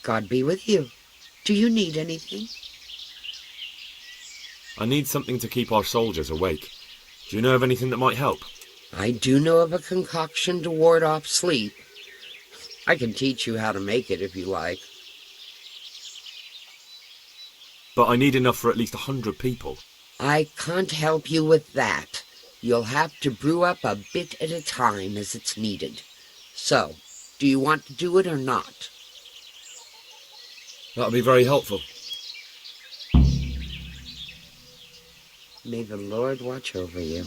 God be with you. Do you need anything? I need something to keep our soldiers awake. Do you know of anything that might help? I do know of a concoction to ward off sleep. I can teach you how to make it if you like. But I need enough for at least 100 people. I can't help you with that. You'll have to brew up a bit at a time as it's needed. So, do you want to do it or not? That'll be very helpful. May the Lord watch over you.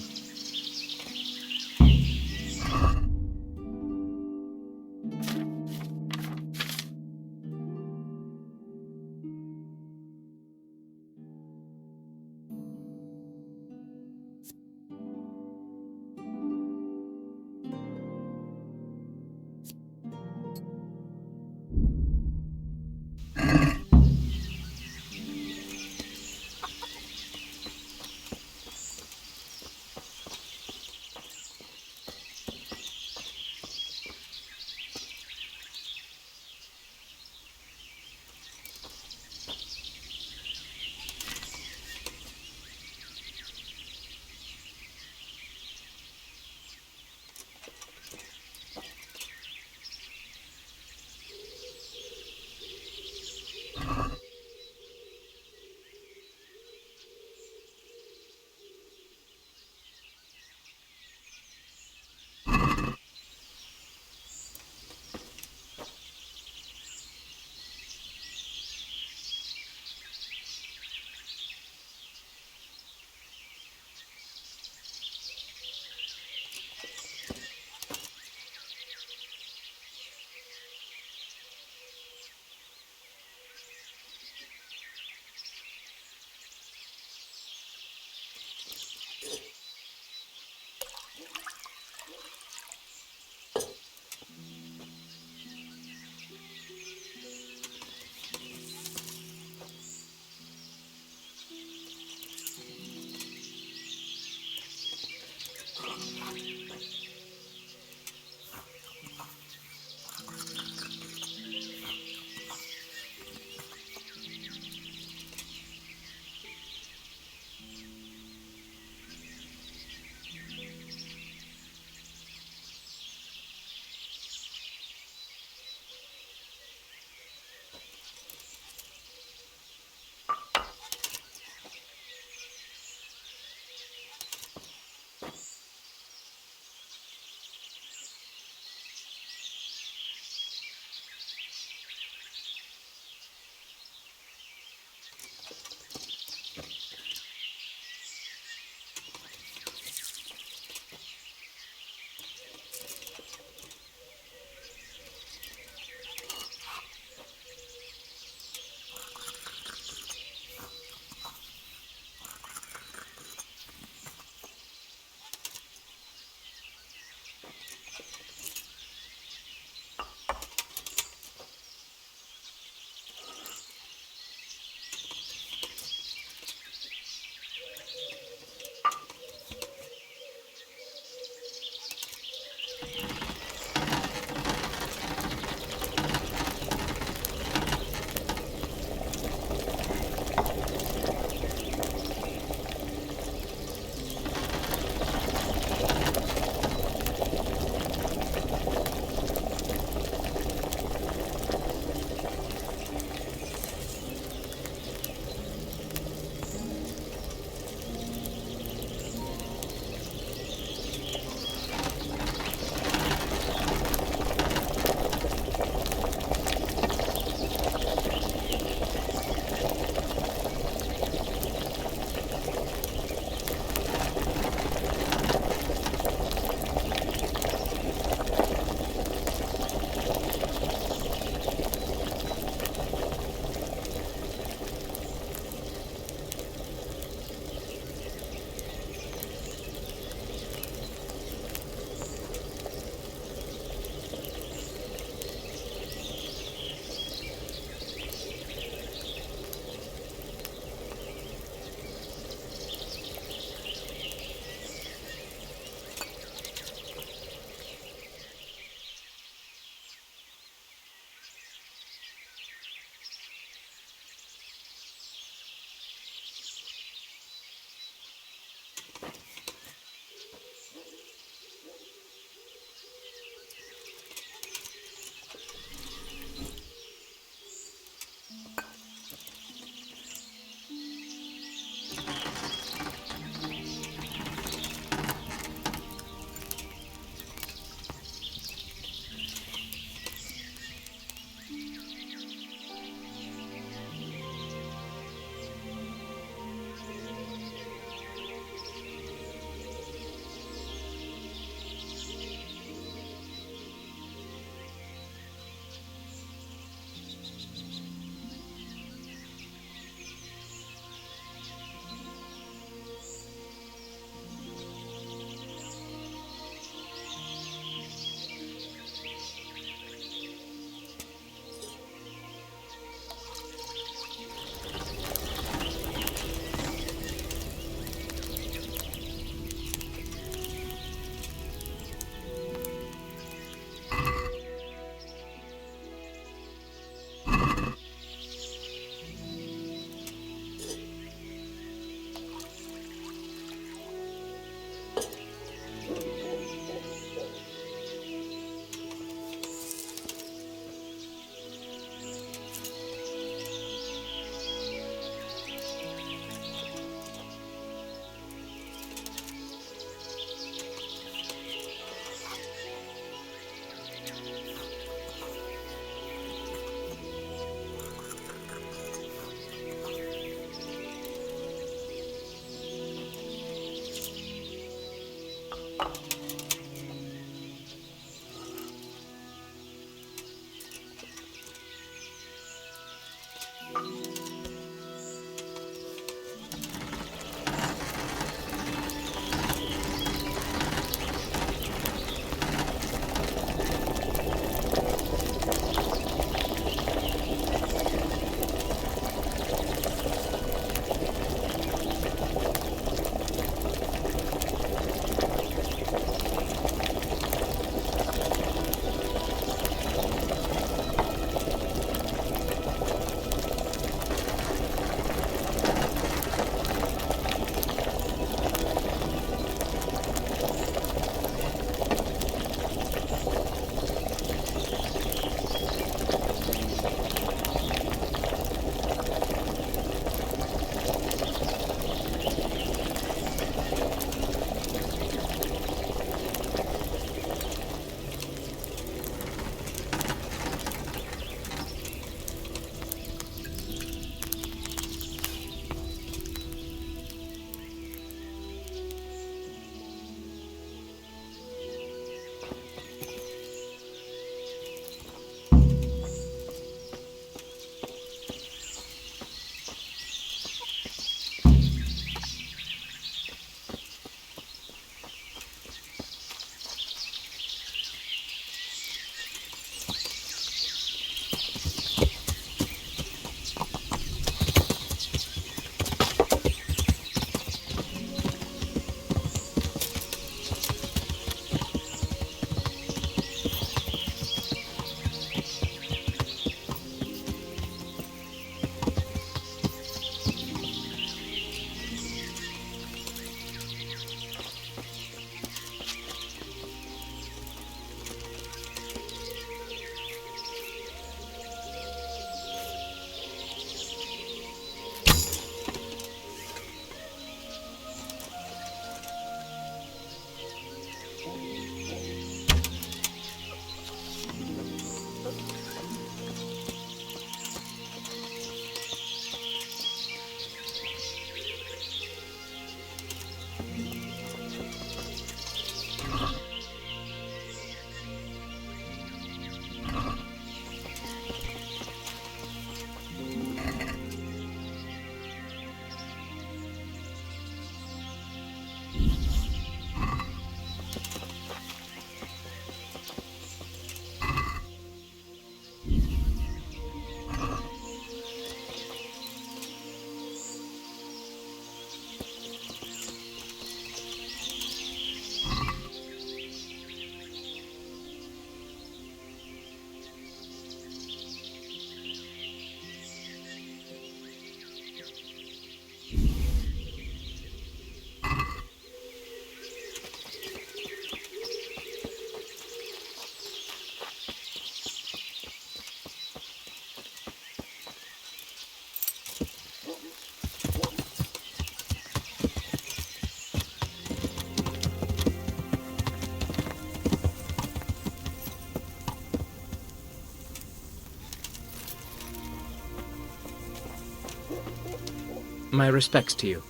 My respects to you.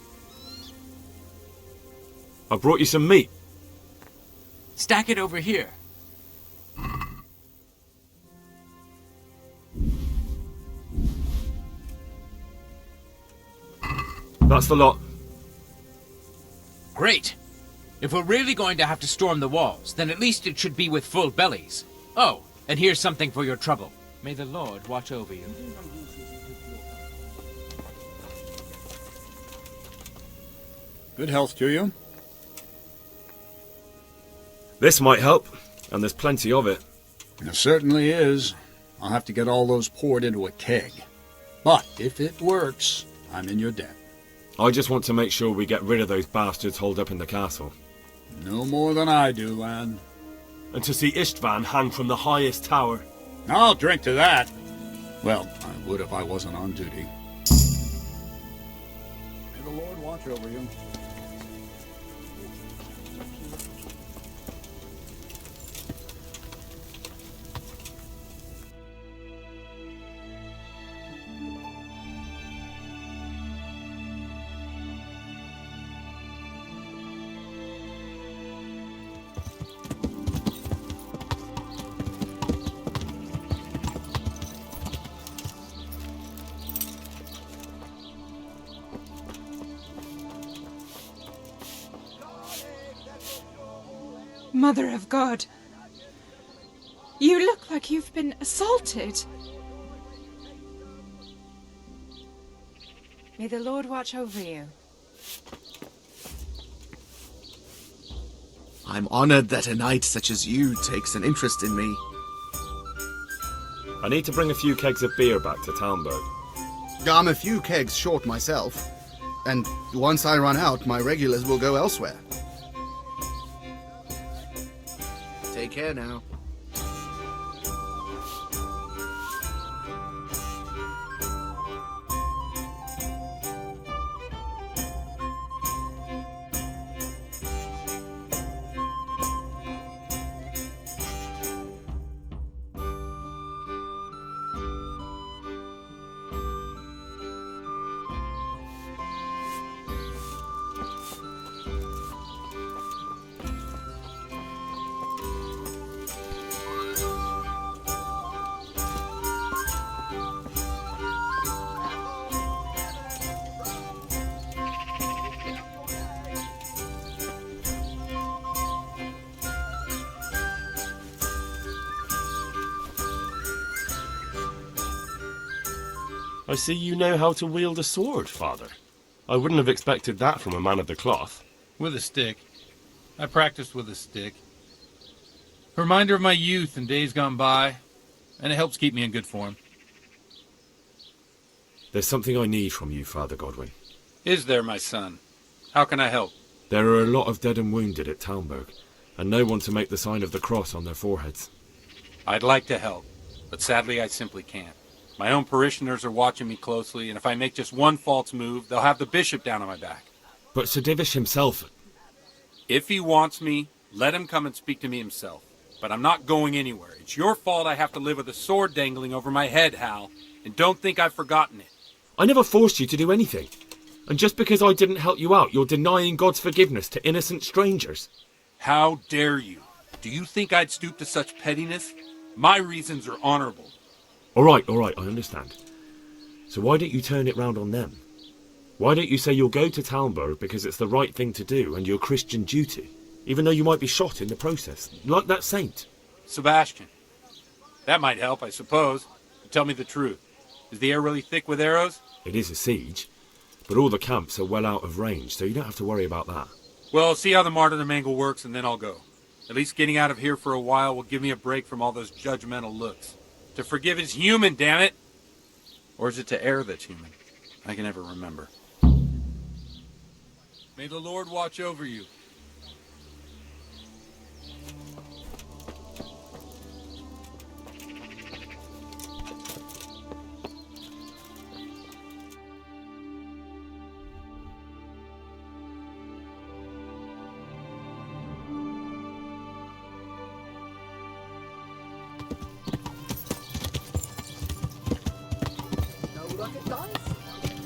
I brought you some meat. Stack it over here. That's the lot. Great. If we're really going to have to storm the walls, then at least it should be with full bellies. Oh, and here's something for your trouble. May the Lord watch over you. Good health to you. This might help, and there's plenty of it. It certainly is. I'll have to get all those poured into a keg. But if it works, I'm in your debt. I just want to make sure we get rid of those bastards holed up in the castle. No more than I do, lad. And to see Istvan hang from the highest tower. I'll drink to that. Well, I would if I wasn't on duty. May the Lord watch over you. Mother of God, you look like you've been assaulted. May the Lord watch over you. I'm honored that a knight such as you takes an interest in me. I need to bring a few kegs of beer back to Talmberg. I'm a few kegs short myself, and once I run out, my regulars will go elsewhere. Take care now. I see you know how to wield a sword, Father. I wouldn't have expected that from a man of the cloth. With a stick. I practiced with a stick. A reminder of my youth and days gone by, and it helps keep me in good form. There's something I need from you, Father Godwin. Is there, my son? How can I help? There are a lot of dead and wounded at Talmberg, and no one to make the sign of the cross on their foreheads. I'd like to help, but sadly I simply can't. My own parishioners are watching me closely, and if I make just one false move, they'll have the bishop down on my back. But Sir Divish himself... If he wants me, let him come and speak to me himself. But I'm not going anywhere. It's your fault I have to live with a sword dangling over my head, Hal, and don't think I've forgotten it. I never forced you to do anything. And just because I didn't help you out, you're denying God's forgiveness to innocent strangers. How dare you? Do you think I'd stoop to such pettiness? My reasons are honorable. All right, I understand. So why don't you turn it round on them? Why don't you say you'll go to Talmberg because it's the right thing to do and your Christian duty, even though you might be shot in the process, like that saint? Sebastian. That might help, I suppose. But tell me the truth. Is the air really thick with arrows? It is a siege, but all the camps are well out of range, so you don't have to worry about that. Well, see how the martyrdom angle works and then I'll go. At least getting out of here for a while will give me a break from all those judgmental looks. To forgive is human, damn it! Or is it to err that's human? I can never remember. May the Lord watch over you.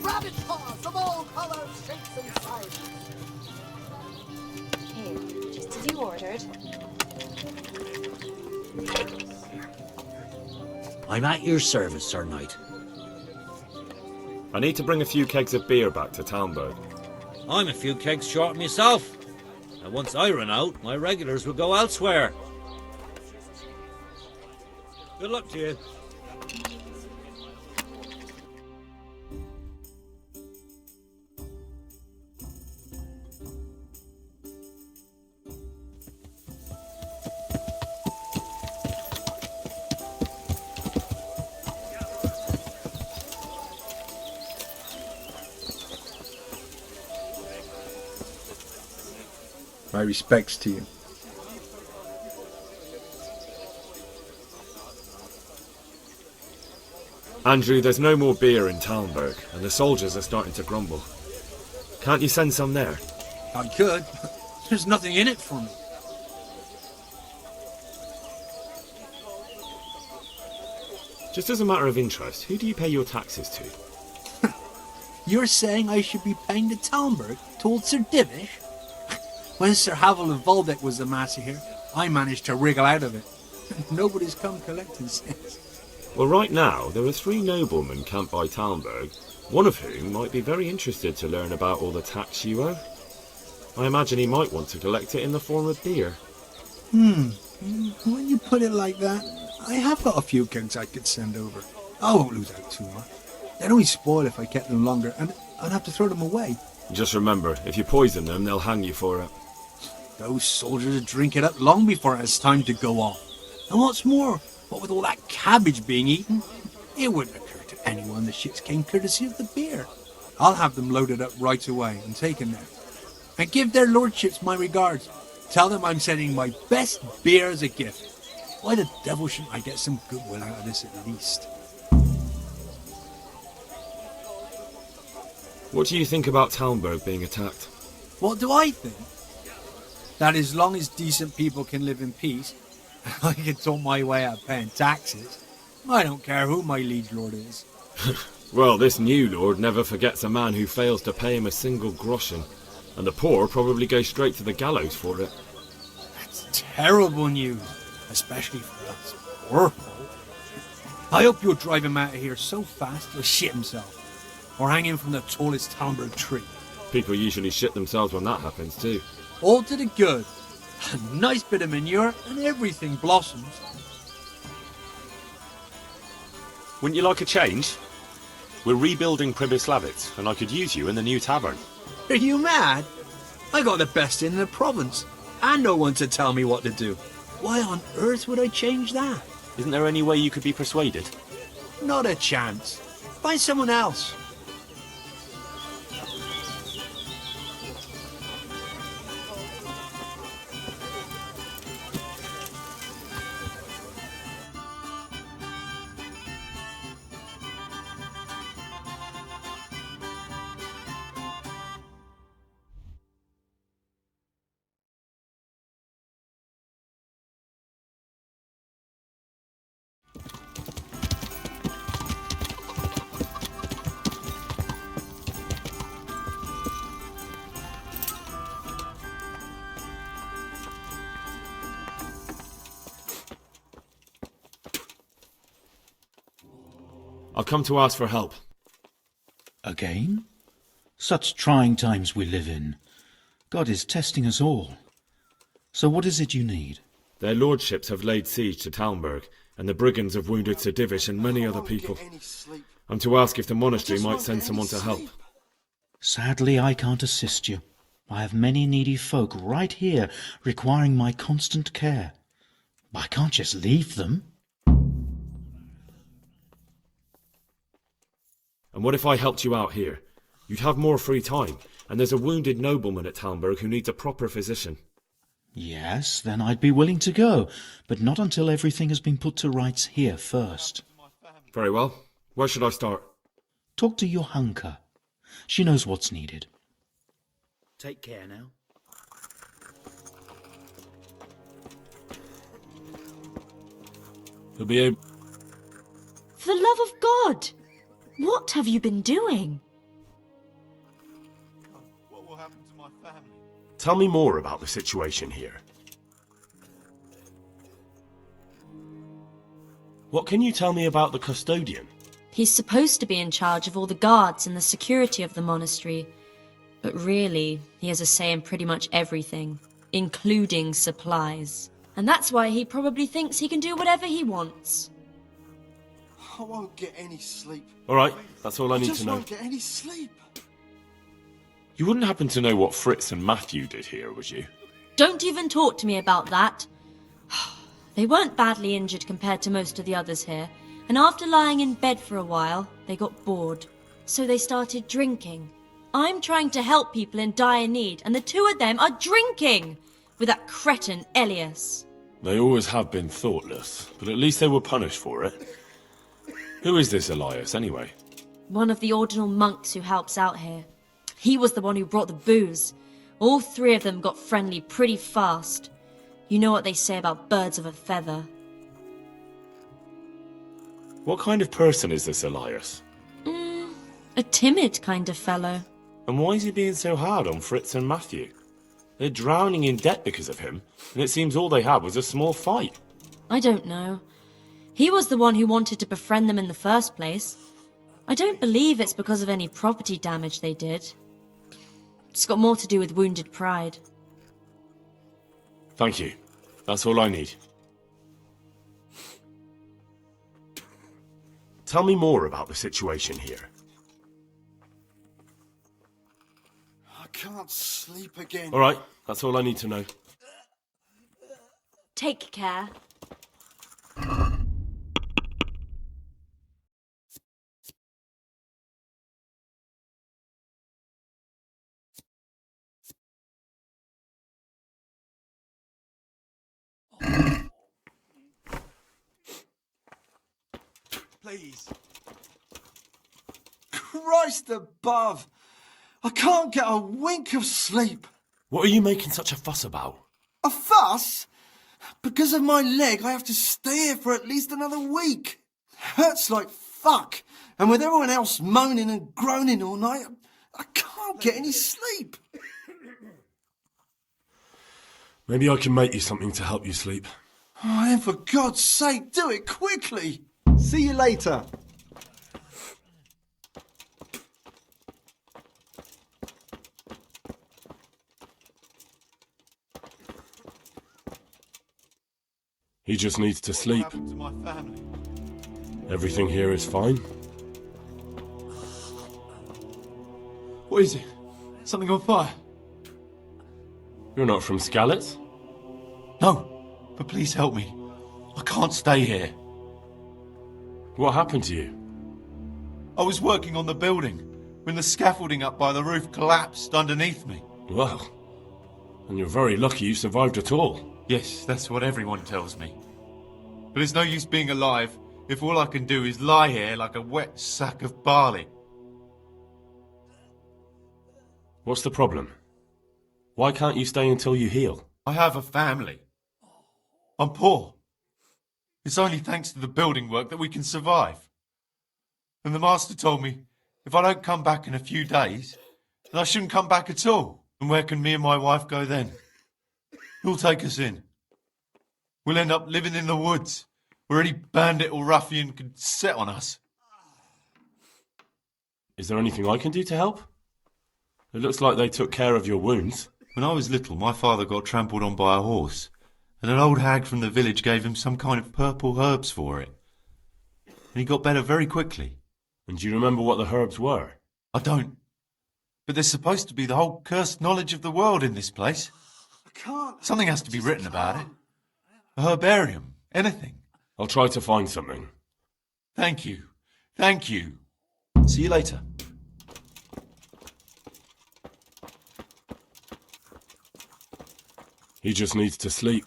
Rabbit paws of all Here, just as you ordered. I'm at your service, Sir Knight. I need to bring a few kegs of beer back to Talmberg. I'm a few kegs short myself. And once I run out, my regulars will go elsewhere. Good luck to you. My respects to you. Andrew, there's no more beer in Talmberg, and the soldiers are starting to grumble. Can't you send some there? I could. There's nothing in it for me. Just as a matter of interest, who do you pay your taxes to? You're saying I should be paying to Talmberg to old Sir Divish? When Sir Havel of Volbeck was the master here, I managed to wriggle out of it. Nobody's come collecting since. Well, right now, there are 3 noblemen camped by Talmberg, one of whom might be very interested to learn about all the tax you owe. I imagine he might want to collect it in the form of beer. When you put it like that, I have got a few kegs I could send over. I won't lose out too much. They'd only spoil if I kept them longer, and I'd have to throw them away. Just remember, if you poison them, they'll hang you for it. Those soldiers would drink it up long before it has time to go off. And what's more, what with all that cabbage being eaten, it wouldn't occur to anyone the ships came courtesy of the beer. I'll have them loaded up right away and taken there. And give their lordships my regards. Tell them I'm sending my best beer as a gift. Why the devil shouldn't I get some goodwill out of this at least? What do you think about Talmberg being attacked? What do I think? That as long as decent people can live in peace, I can talk my way out of paying taxes. I don't care who my liege lord is. Well, this new lord never forgets a man who fails to pay him a single groschen, and the poor probably go straight to the gallows for it. That's terrible news, especially for us poor folk. I hope you'll drive him out of here so fast he'll shit himself, or hang him from the tallest Talmberg tree. People usually shit themselves when that happens too. All to the good. A nice bit of manure and everything blossoms. Wouldn't you like a change? We're rebuilding Pribyslavitz, and I could use you in the new tavern. Are you mad? I got the best in the province, and no one to tell me what to do. Why on earth would I change that? Isn't there any way you could be persuaded? Not a chance. Find someone else. I've come to ask for help. Again? Such trying times we live in. God is testing us all. So what is it you need? Their lordships have laid siege to Talmberg, and the brigands have wounded Sir Divish and many other people. I'm to ask if the monastery might send someone to help. Sadly, I can't assist you. I have many needy folk right here requiring my constant care. I can't just leave them. And what if I helped you out here? You'd have more free time, and there's a wounded nobleman at Talmberg who needs a proper physician. Yes, then I'd be willing to go, but not until everything has been put to rights here first. Very well. Where should I start? Talk to your hunker. She knows what's needed. Take care now. He'll be able... For the love of God! What have you been doing? What will happen to my family? Tell me more about the situation here. What can you tell me about the custodian? He's supposed to be in charge of all the guards and the security of the monastery, but really, he has a say in pretty much everything, including supplies. And that's why he probably thinks he can do whatever he wants. I won't get any sleep. Alright, that's all I need to know. I won't get any sleep. You wouldn't happen to know what Fritz and Matthew did here, would you? Don't even talk to me about that. They weren't badly injured compared to most of the others here, and after lying in bed for a while, they got bored. So they started drinking. I'm trying to help people in dire need, and the two of them are drinking! With that cretin Elias. They always have been thoughtless, but at least they were punished for it. Who is this Elias, anyway? One of the ordinal monks who helps out here. He was the one who brought the booze. All three of them got friendly pretty fast. You know what they say about birds of a feather. What kind of person is this Elias? A timid kind of fellow. And why is he being so hard on Fritz and Matthew? They're drowning in debt because of him, and it seems all they had was a small fight. I don't know. He was the one who wanted to befriend them in the first place. I don't believe it's because of any property damage they did. It's got more to do with wounded pride. Thank you. That's all I need. Tell me more about the situation here. I can't sleep again. Alright, that's all I need to know. Take care. Please. Christ above! I can't get a wink of sleep. What are you making such a fuss about? A fuss? Because of my leg, I have to stay here for at least another week. Hurts like fuck. And with everyone else moaning and groaning all night, I can't get any sleep. Maybe I can make you something to help you sleep. Oh, then for God's sake, do it quickly. See you later. He just needs to sleep. What happened to my family? Everything here is fine. What is it? Something on fire? You're not from Skalitz? No, but please help me. I can't stay here. What happened to you? I was working on the building when the scaffolding up by the roof collapsed underneath me. Well, and you're very lucky you survived at all. Yes, that's what everyone tells me. But it's no use being alive if all I can do is lie here like a wet sack of barley. What's the problem? Why can't you stay until you heal? I have a family. I'm poor. It's only thanks to the building work that we can survive. And the master told me if I don't come back in a few days, then I shouldn't come back at all. And where can me and my wife go then? Who'll take us in? We'll end up living in the woods, where any bandit or ruffian could set on us. Is there anything I can do to help? It looks like they took care of your wounds. When I was little, my father got trampled on by a horse, and an old hag from the village gave him some kind of purple herbs for it. And he got better very quickly. And do you remember what the herbs were? I don't. But there's supposed to be the whole cursed knowledge of the world in this place. I can't. Something has to be written about it. A herbarium. Anything. I'll try to find something. Thank you. Thank you. See you later. He just needs to sleep.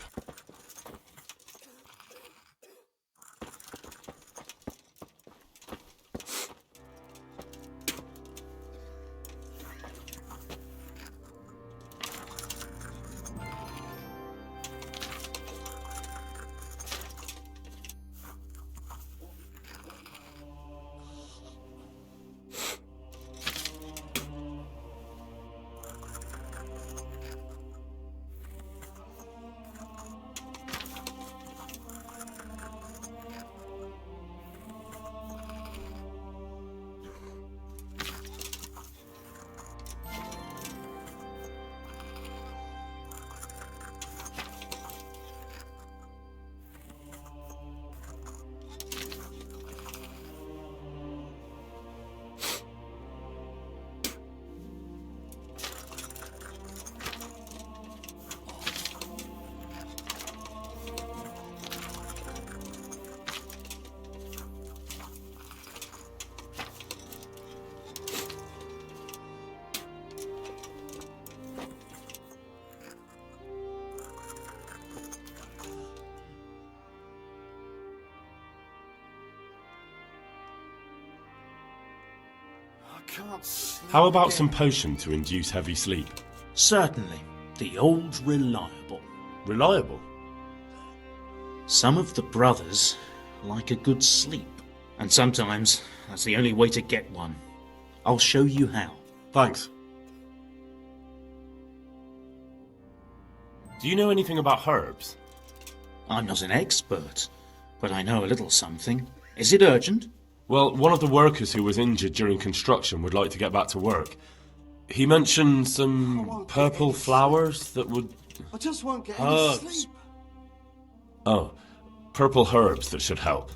can't sleep How about again. some potion to induce heavy sleep? Certainly. The old reliable. Reliable? Some of the brothers like a good sleep. And sometimes that's the only way to get one. I'll show you how. Thanks. Do you know anything about herbs? I'm not an expert, but I know a little something. Is it urgent? Well, one of the workers who was injured during construction would like to get back to work. He mentioned some purple flowers that would... I just won't get any Herbs. sleep. Oh, purple herbs that should help.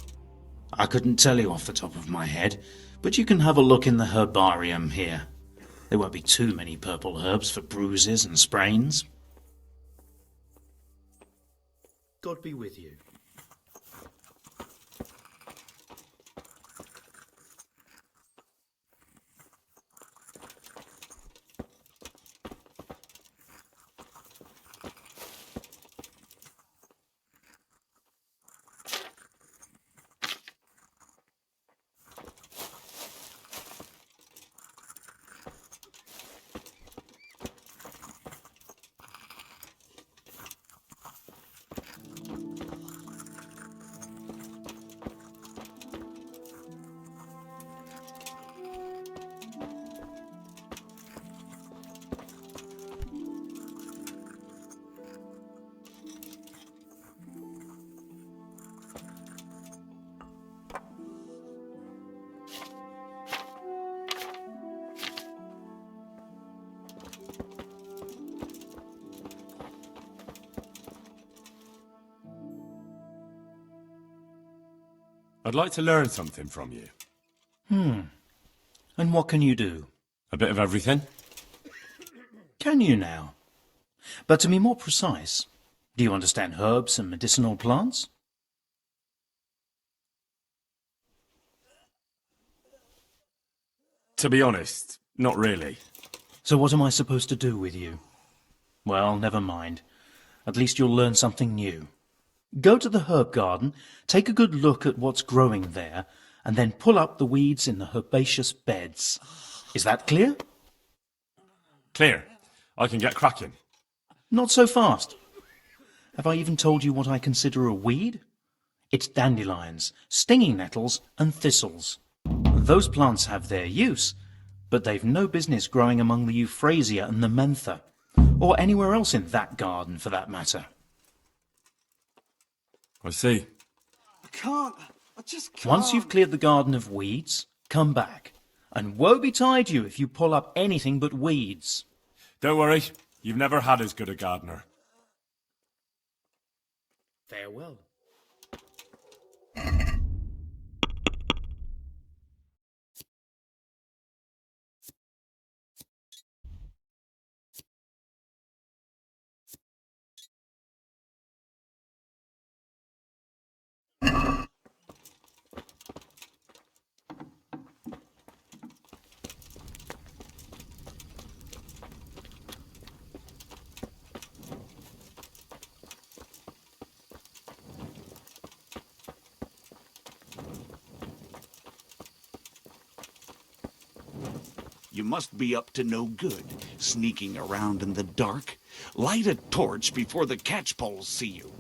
I couldn't tell you off the top of my head, but you can have a look in the herbarium here. There won't be too many purple herbs for bruises and sprains. God be with you. I'd like to learn something from you. And what can you do? A bit of everything. Can you now? But to be more precise, do you understand herbs and medicinal plants? To be honest, not really. So what am I supposed to do with you? Well, never mind. At least you'll learn something new. Go to the herb garden, take a good look at what's growing there, and then pull up the weeds in the herbaceous beds. Is that clear? Clear. I can get cracking. Not so fast. Have I even told you what I consider a weed? It's dandelions, stinging nettles, and thistles. Those plants have their use, but they've no business growing among the euphrasia and the mentha, or anywhere else in that garden for that matter. I see. I can't. I just can't. Once you've cleared the garden of weeds, come back. And woe betide you if you pull up anything but weeds. Don't worry, you've never had as good a gardener. Farewell. You must be up to no good, sneaking around in the dark. Light a torch before the catchpoles see you.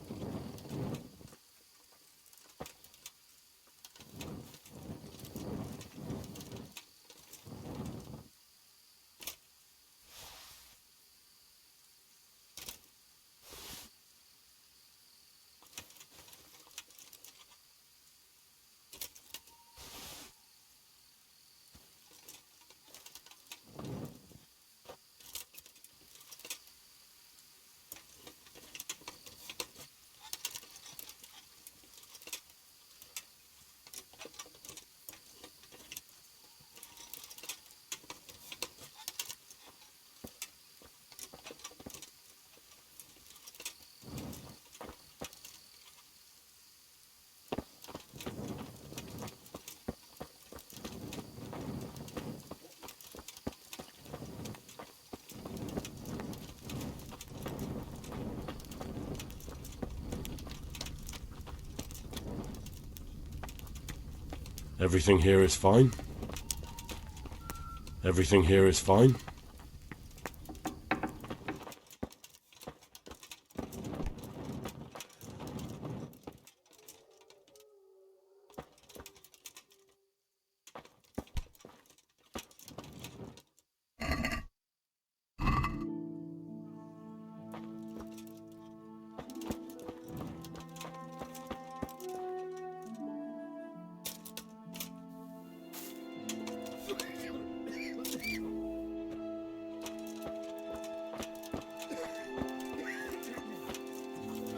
Everything here is fine? Everything here is fine?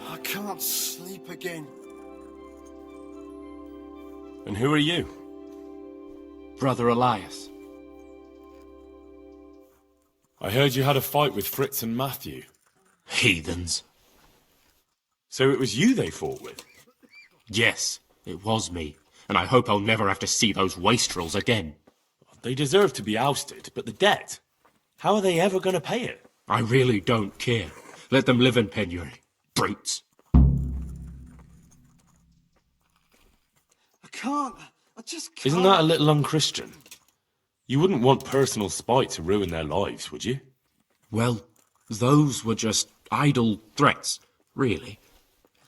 I can't sleep again. And who are you? Brother Elias. I heard you had a fight with Fritz and Matthew. Heathens. So it was you they fought with? Yes, it was me. And I hope I'll never have to see those wastrels again. They deserve to be ousted, but the debt? How are they ever going to pay it? I really don't care. Let them live in penury. Brutes. I can't. I just can't. Isn't that a little unchristian? You wouldn't want personal spite to ruin their lives, would you? Well, those were just idle threats, really.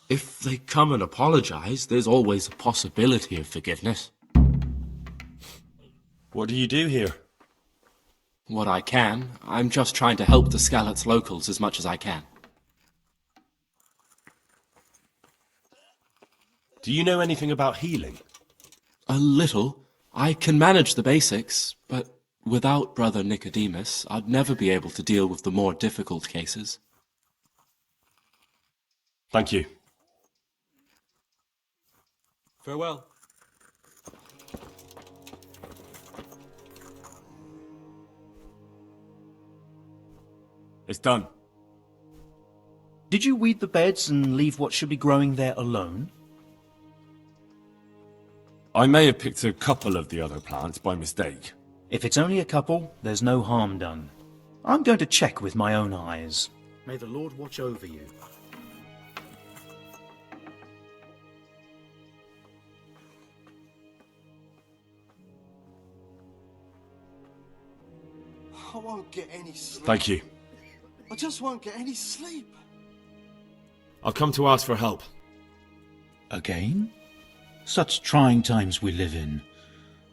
If they come and apologize, there's always a possibility of forgiveness. What do you do here? What I can. I'm just trying to help the Skalitz locals as much as I can. Do you know anything about healing? A little. I can manage the basics, but without Brother Nicodemus, I'd never be able to deal with the more difficult cases. Thank you. Farewell. It's done. Did you weed the beds and leave what should be growing there alone? I may have picked a couple of the other plants by mistake. If it's only a couple, there's no harm done. I'm going to check with my own eyes. May the Lord watch over you. I won't get any sleep. Thank you. I just won't get any sleep. I'll come to ask for help. Again? Such trying times we live in.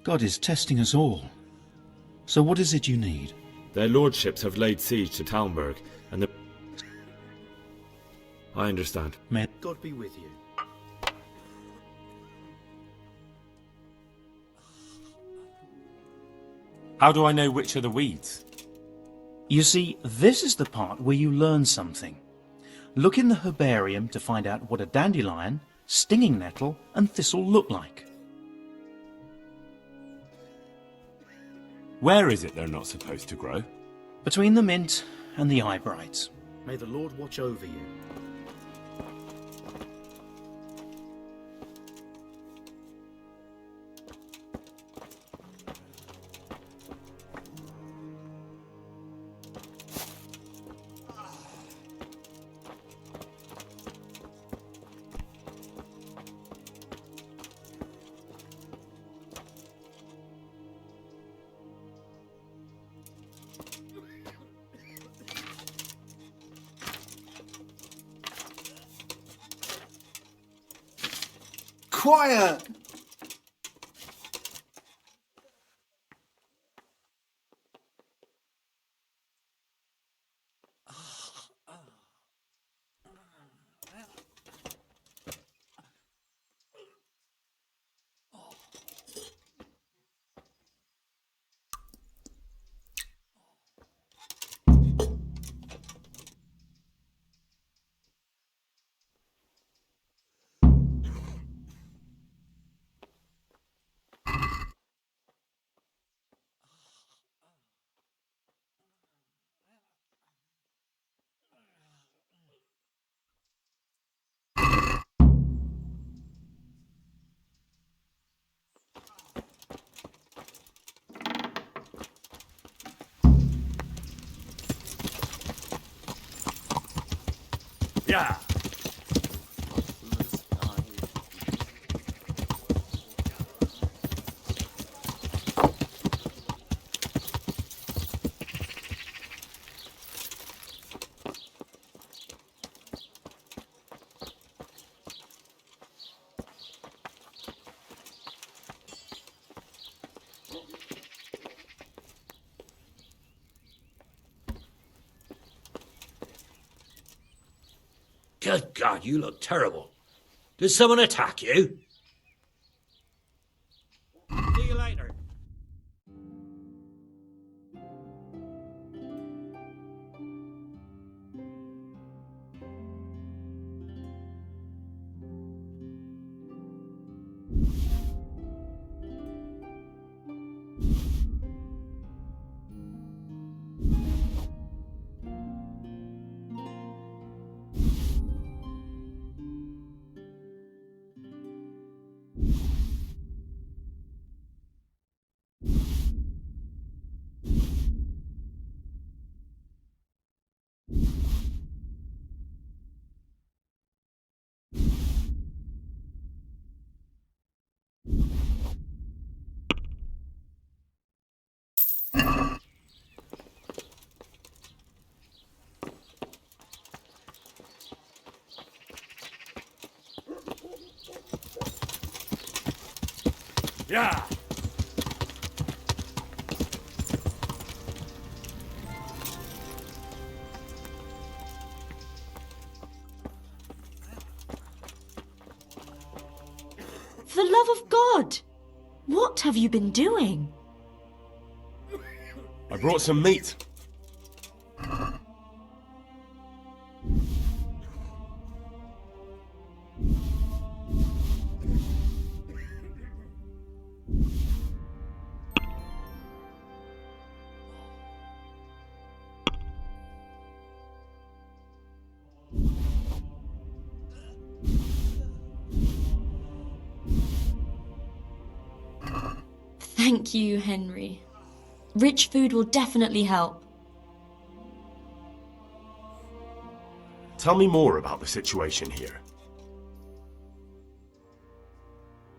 God is testing us all. So what is it you need? Their lordships have laid siege to Talmberg, and the... I understand. May God be with you. How do I know which are the weeds? You see, this is the part where you learn something. Look in the herbarium to find out what a dandelion, stinging nettle, and thistle look like. Where is it they're not supposed to grow? Between the mint and the eyebrights. May the Lord watch over you. Quiet! Yeah. Good God, you look terrible. Did someone attack you? See you later. Yeah. For the love of God! What have you been doing? I brought some meat. Thank you, Henry. Rich food will definitely help. Tell me more about the situation here.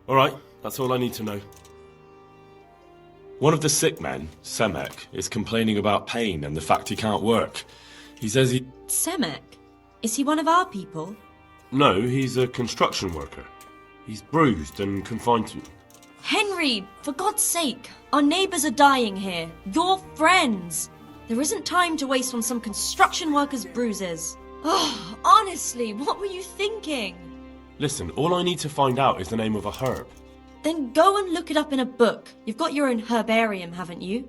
All right, that's all I need to know. One of the sick men, Semek, is complaining about pain and the fact he can't work. He says he... Semek? Is he one of our people? No, he's a construction worker. He's bruised and confined to... Henry, for God's sake, our neighbours are dying here. You're friends. There isn't time to waste on some construction worker's bruises. Oh, honestly, what were you thinking? Listen, all I need to find out is the name of a herb. Then go and look it up in a book. You've got your own herbarium, haven't you?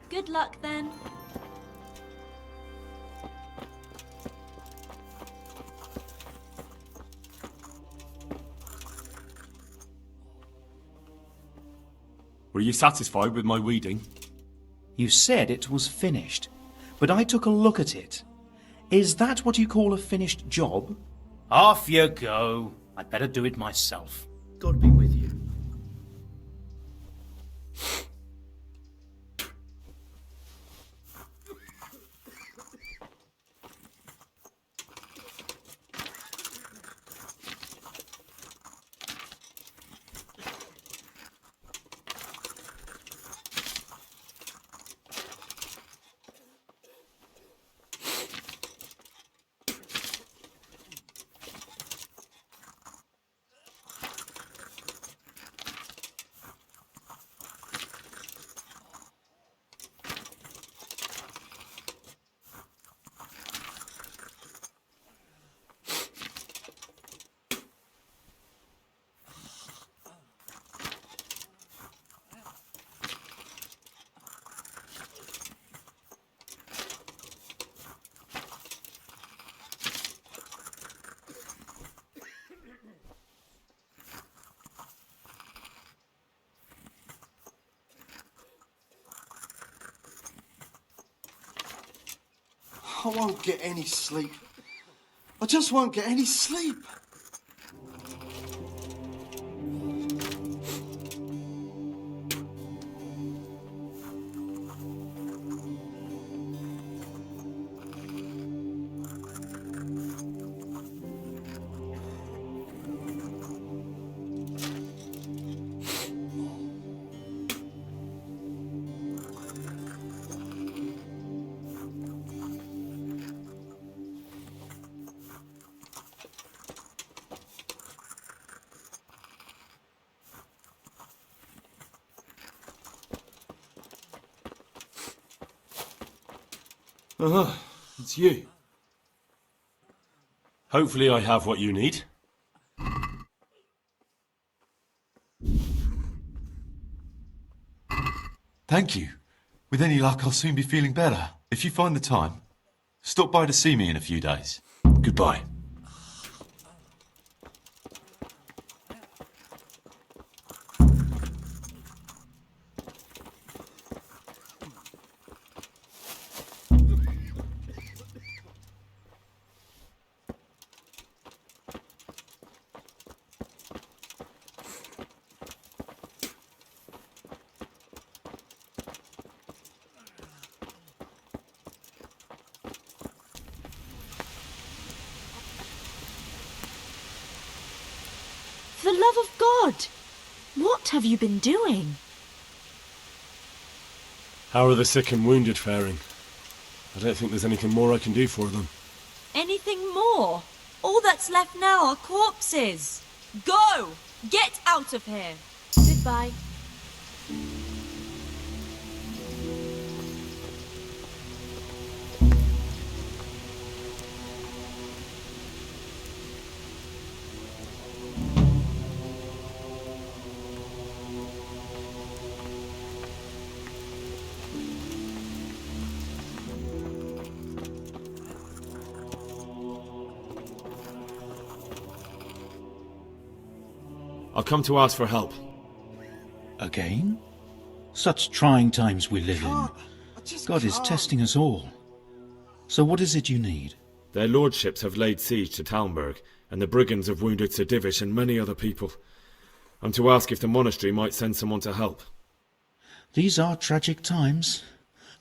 Good luck, then. Were you satisfied with my weeding? You said it was finished, but I took a look at it. Is that what you call a finished job? Off you go. I'd better do it myself. God be with you. I won't get any sleep. I just won't get any sleep. It's you. Hopefully I have what you need. Thank you. With any luck, I'll soon be feeling better. If you find the time, stop by to see me in a few days. Goodbye. For the love of God! What have you been doing? How are the sick and wounded faring? I don't think there's anything more I can do for them. Anything more? All that's left now are corpses. Go! Get out of here! Goodbye. I'll come to ask for help. Again? Such trying times we live in. God is testing us all. So what is it you need? Their lordships have laid siege to Talmberg, and the brigands have wounded Sir Divish and many other people. I'm to ask if the monastery might send someone to help. These are tragic times.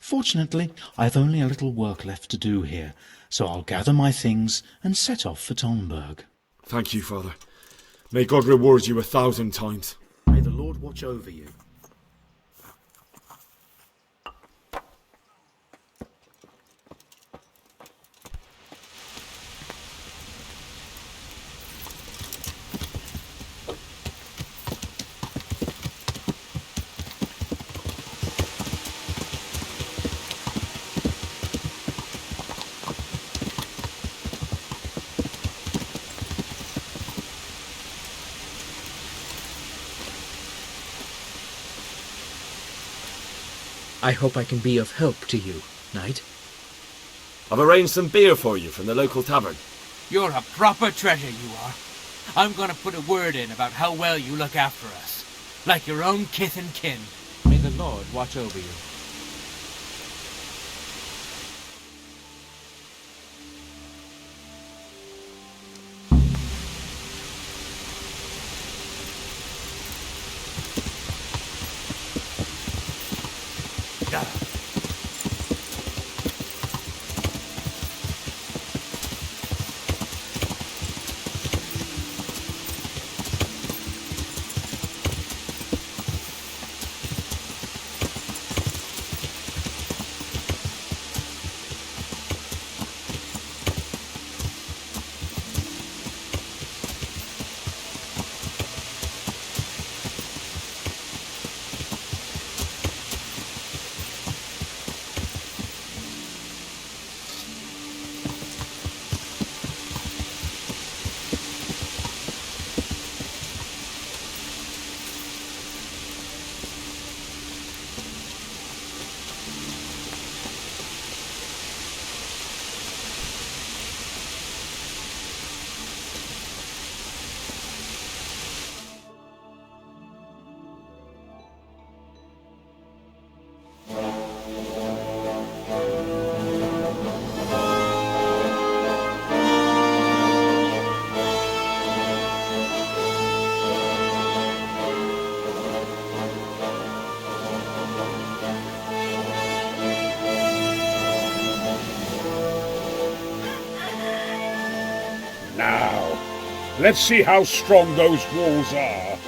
Fortunately, I've only a little work left to do here, so I'll gather my things and set off for Talmberg. Thank you, Father. May God reward you 1,000 times. May the Lord watch over you. I hope I can be of help to you, Knight. I've arranged some beer for you from the local tavern. You're a proper treasure, you are. I'm gonna put a word in about how well you look after us. Like your own kith and kin. May the Lord watch over you. Now, let's see how strong those walls are.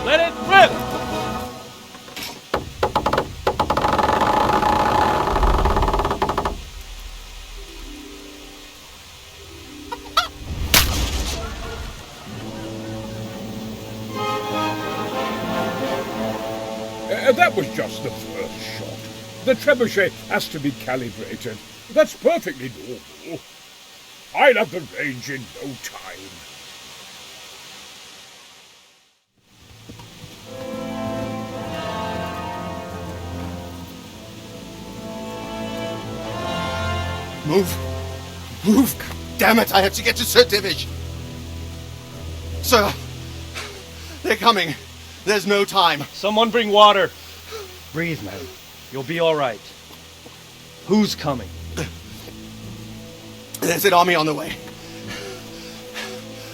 Let it rip! That was just the first shot. The trebuchet has to be calibrated. That's perfectly normal. I'll have the range in no time. Move! Move! God damn it, I have to get to Sir Divish! Sir! They're coming! There's no time! Someone bring water! Breathe, man. You'll be alright. Who's coming? There's an army on the way.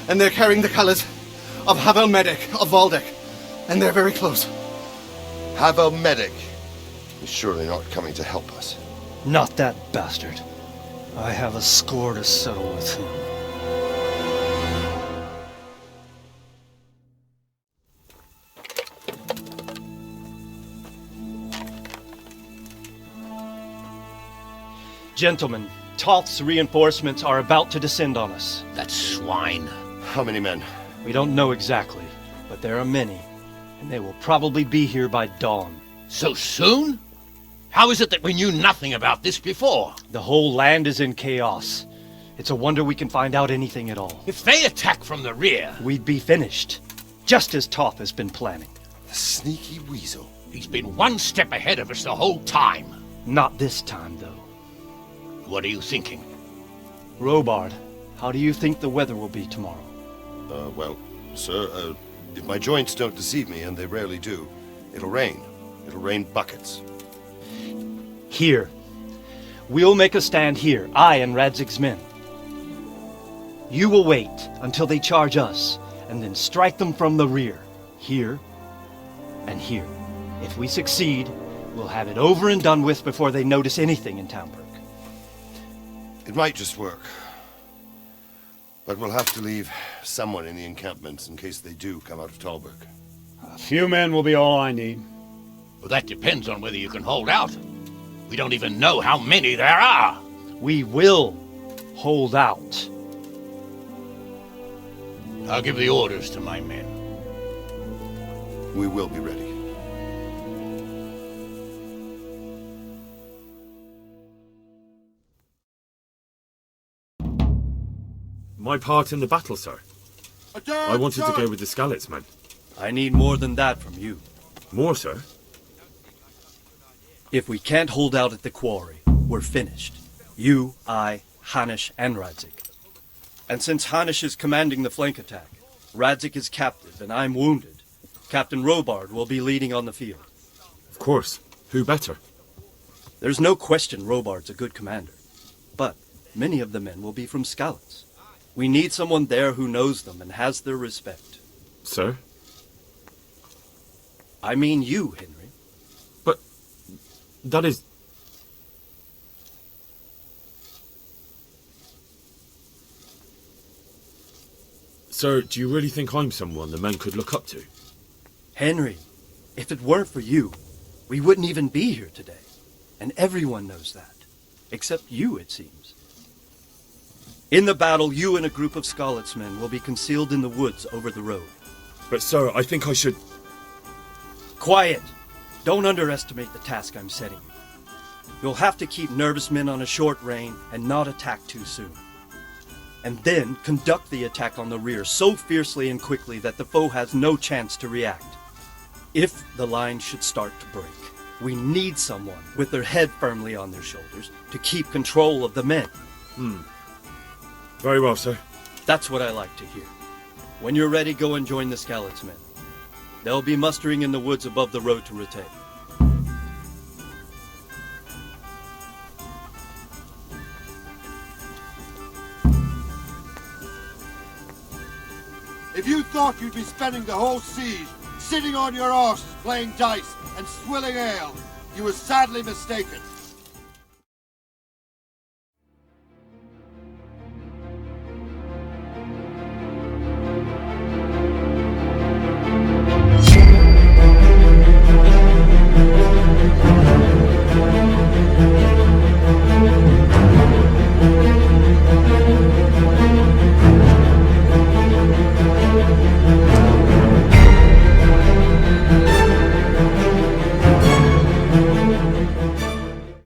And they're carrying the colours of Havel Medic of Valdek. And they're very close. Havel Medic? He's surely not coming to help us. Not that bastard. I have a score to settle with him. Gentlemen, Toth's reinforcements are about to descend on us. That swine. How many men? We don't know exactly, but there are many, and they will probably be here by dawn. So soon? How is it that we knew nothing about this before? The whole land is in chaos. It's a wonder we can find out anything at all. If they attack from the rear... we'd be finished, just as Toth has been planning. The sneaky weasel. He's been one step ahead of us the whole time. Not this time, though. What are you thinking? Robard, how do you think the weather will be tomorrow? Well, sir, if my joints don't deceive me, and they rarely do, it'll rain. It'll rain buckets. Here. We'll make a stand here, I and Radzig's men. You will wait until they charge us, and then strike them from the rear. Here and here. If we succeed, we'll have it over and done with before they notice anything in Townburg. It might just work. But we'll have to leave someone in the encampments in case they do come out of Talberg. A few men will be all I need. Well, that depends on whether you can hold out. We don't even know how many there are. We will hold out. I'll give the orders to my men. We will be ready. My part in the battle, sir. I wanted to go with the Skalitz men. I need more than that from you. More, sir? If we can't hold out at the quarry, we're finished. You, I, Hanish, and Radzik. And since Hanish is commanding the flank attack, Radzik is captive and I'm wounded, Captain Robard will be leading on the field. Of course. Who better? There's no question Robard's a good commander. But many of the men will be from Skalitz. We need someone there who knows them and has their respect. Sir? I mean you, Henry. But that is... Sir, do you really think I'm someone the men could look up to? Henry, if it weren't for you, we wouldn't even be here today. And everyone knows that. Except you, it seems. In the battle, you and a group of Skalitz men will be concealed in the woods over the road. But sir, I think I should... Quiet! Don't underestimate the task I'm setting you. You'll have to keep nervous men on a short rein and not attack too soon. And then conduct the attack on the rear so fiercely and quickly that the foe has no chance to react. If the line should start to break, we need someone with their head firmly on their shoulders to keep control of the men. Very well, sir. That's what I like to hear. When you're ready, go and join the Skalitz men. They'll be mustering in the woods above the road to Rete. If you thought you'd be spending the whole siege sitting on your arses playing dice and swilling ale, you were sadly mistaken.